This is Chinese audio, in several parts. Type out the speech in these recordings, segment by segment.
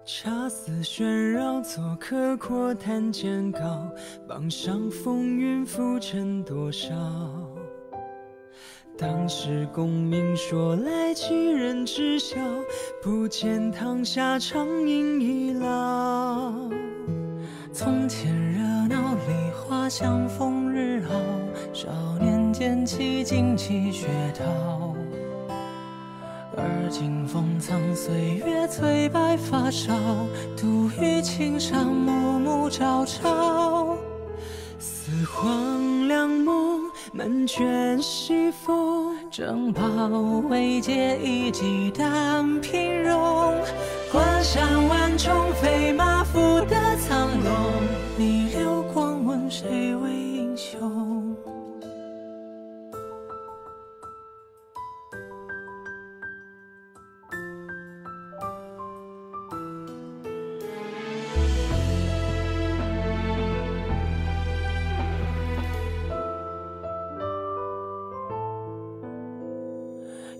茶丝喧绕，做客阔谈间高，榜上风云浮沉多少？当时功名说来几人知晓，不见堂下长饮已老。从前热闹梨花香，风日好，少年剑气旌旗血涛。而今风苍岁月催白发梢，独与青山暮暮朝朝。似黄粱梦，满卷西风，正袍未解，一骑单平戎。关山万重飞马，负得苍龙。逆流光，问谁为英雄？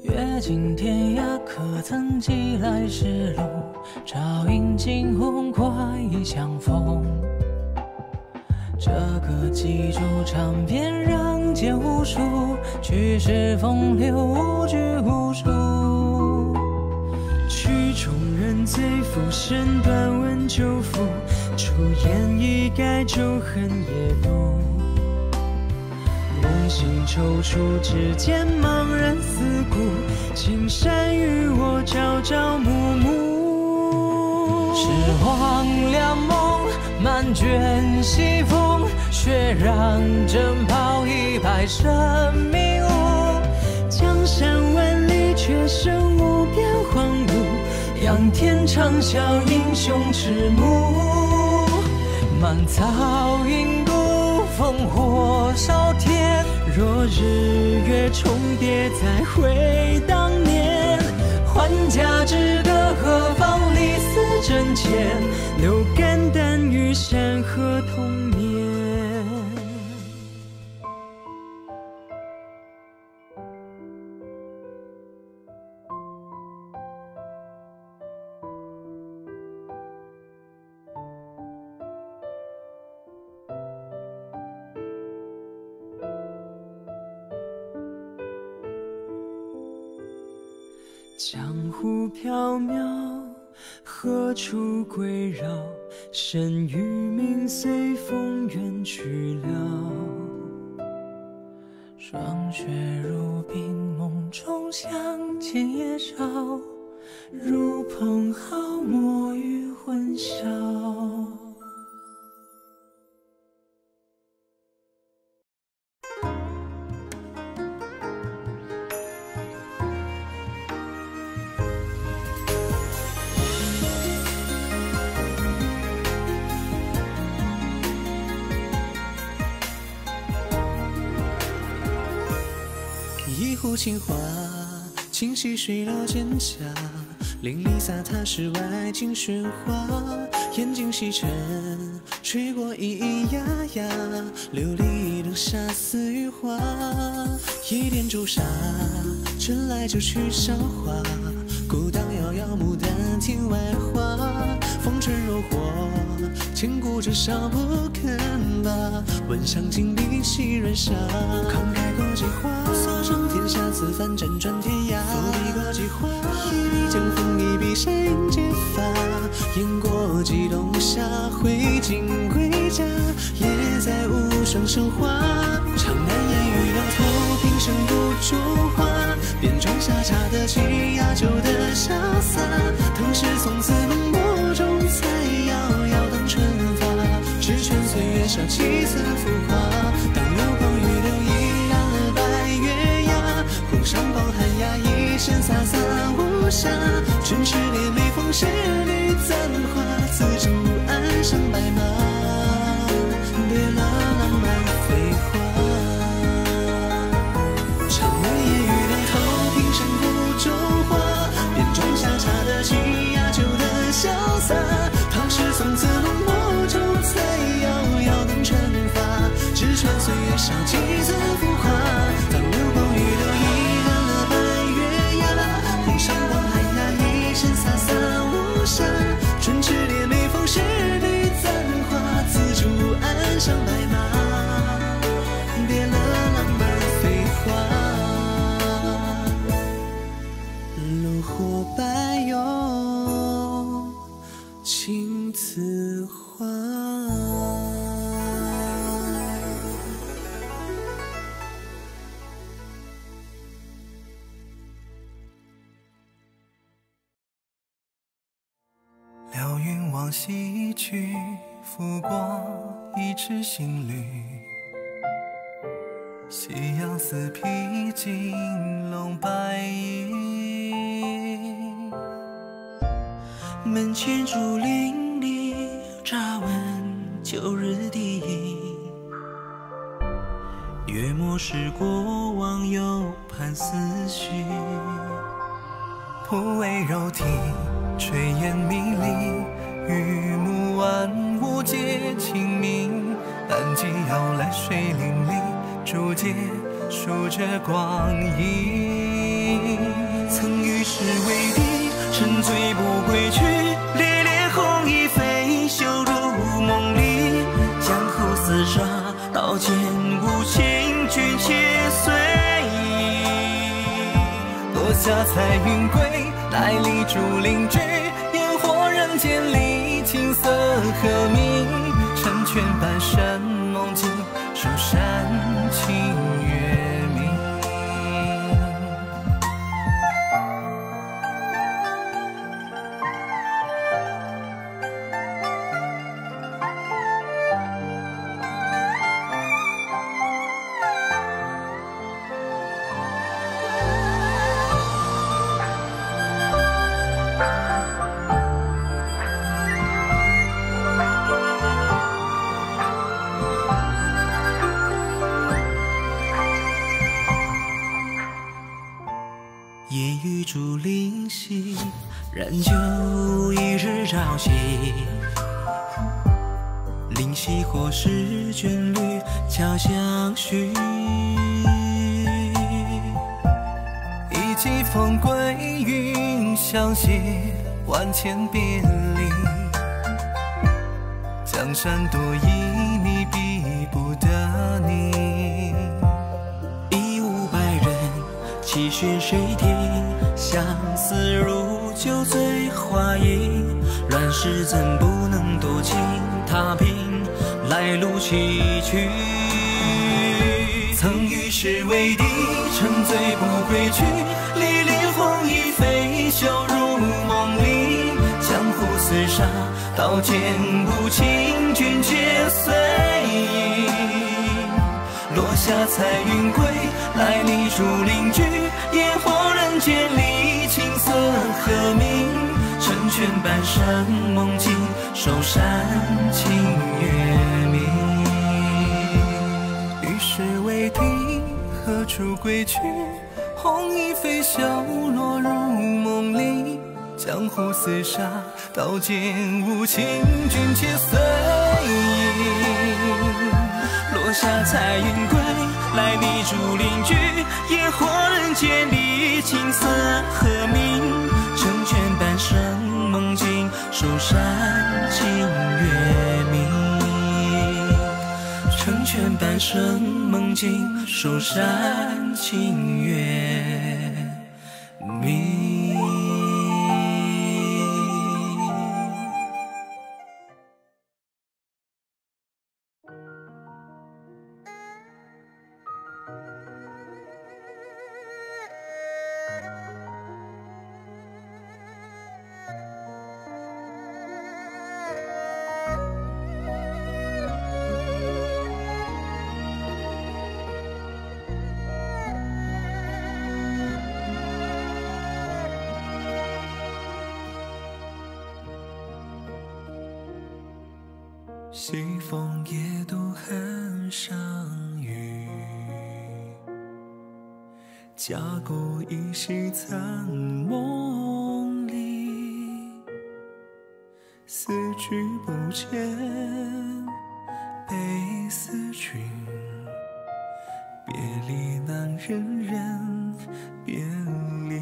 阅尽天涯，可曾记来时路？照影惊鸿，快意相逢。这个冀州长鞭让剑无数，去时风流无拘无束。曲中人醉浮生，断问旧赋，出言一改旧恨夜渡。梦醒踌躇，只见茫然四顾，青山与我朝朝暮暮。是黄粱梦，满卷西风，血染征袍，一败生命无。江山万里，却剩无边荒芜，仰天长啸，英雄迟暮。满草银骨，烽火烧天。若日月重叠，再会当年。还家之歌，何妨离死枕前，流肝胆与山河同眠。江湖缥缈，何处归绕？身与名随风远去了。霜雪如冰，梦中相见也少。如蓬蒿，墨与魂销。一壶清华，清溪水绕蒹葭，淋漓洒踏世外尽喧哗。眼睛细沉，吹过咿咿呀呀，琉璃灯下似雨花。一点朱砂，春来就去韶华，孤当遥遥牡丹亭外花。风吹若火，千古这少不肯罢。闻香尽笔细软沙，慷慨过几花，所剩天下此番辗转天涯。伏笔过几花，一笔江风，一笔山影皆发。雁过几冬夏，挥尽归家，也再无双生花。长难言语两头，平生不著画。便装下茶得起，雅酒的潇洒。唐诗宋词浓墨中，才遥遥当春发。只劝岁月少几次浮华。当流光溢流，已染了白月牙。空上榜寒鸦，一身飒飒无暇。唇齿裂眉，风是女簪花。此处岸上白马，别了浪漫飞花。长问烟雨两头，平生不著画。便装下茶得起，雅酒的潇洒。唐诗宋词浓墨中，才遥遥能春发。只劝岁月少几次浮华。当流光溢流，已染了白月牙。空上榜寒鸦，一身飒飒无暇。青瓷花。流云往西去，浮过一池新绿。夕阳似披金笼白衣，门前竹林里，乍闻旧日笛音。月末时过往，又盼思绪。蒲苇柔听，炊烟迷离，玉幕万物皆清明。淡季摇来水淋漓，竹节数着光阴。曾与世为敌，沉醉不归去。烈烈红衣飞袖入梦里，江湖厮杀，刀剑无情，君且随意。落下彩云归，来历竹林居。烟火人间里，青色和鸣。成全半生梦境，守山清月明。夜雨竹林西，燃酒一日朝夕。灵犀或是卷缕悄相许。一骑风归云相携，万千别离。江山多旖旎，比不得你。一五百人，气旋水听，相思如酒醉花影。乱世怎不能多情？踏平来路崎岖。曾与世为敌，沉醉不归去。历练红衣飞袖入梦里。江湖厮杀，刀剑无情，君且随意。落下彩云归，来历竹林居。烟火人间里，青色和鸣。成全半生梦境，守山清月明。与世为敌，何处归去？红衣飞袖落入梦里。江湖厮杀，刀剑无情，君且随意。落下彩云归，来历竹林居。烟火人间里，青色和鸣。成全半生梦境，守山清月明。成全半生梦境，守山清月明。西风夜渡恨上雨，家国依稀残梦里。思君不见，悲思君，别离难忍人别离。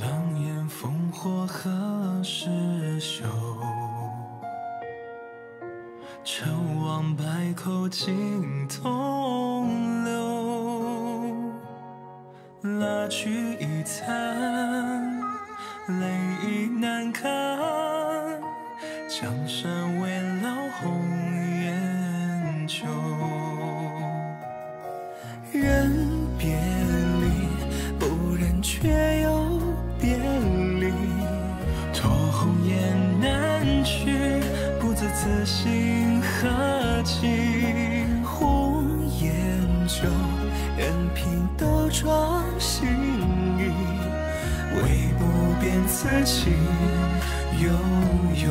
狼烟烽火何时休？成王败寇尽东流，蜡炬一残，泪一难看，江山未老红颜旧。人别离，不忍却又别离，托红颜难去，不知此心何寄。红颜旧，任凭斗转星移，唯不变此情悠悠。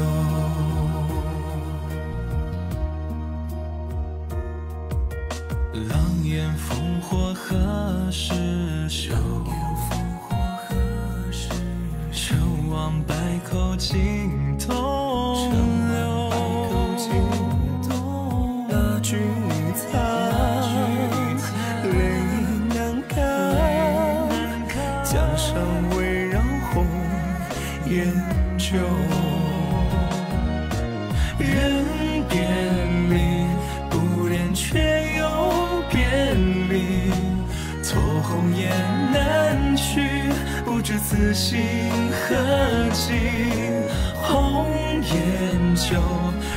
狼烟烽火何时休？秋望百口尽东流。蜡炬残，泪难干，江上围绕红颜旧。人别离，不忍却又别离，错红颜难去，不知此心何寄。红颜旧，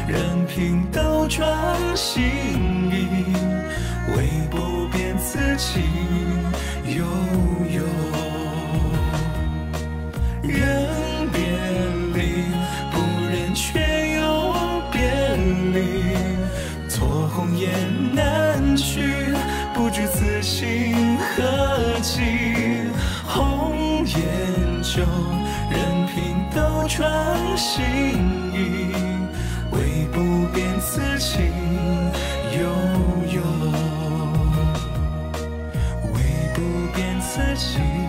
任凭斗转星移，唯不变此情悠悠。人别离，不忍却又别离，错红颜难去，不知此心何寄。红颜旧，任凭斗转星移，唯不变此情悠悠，唯不变此情。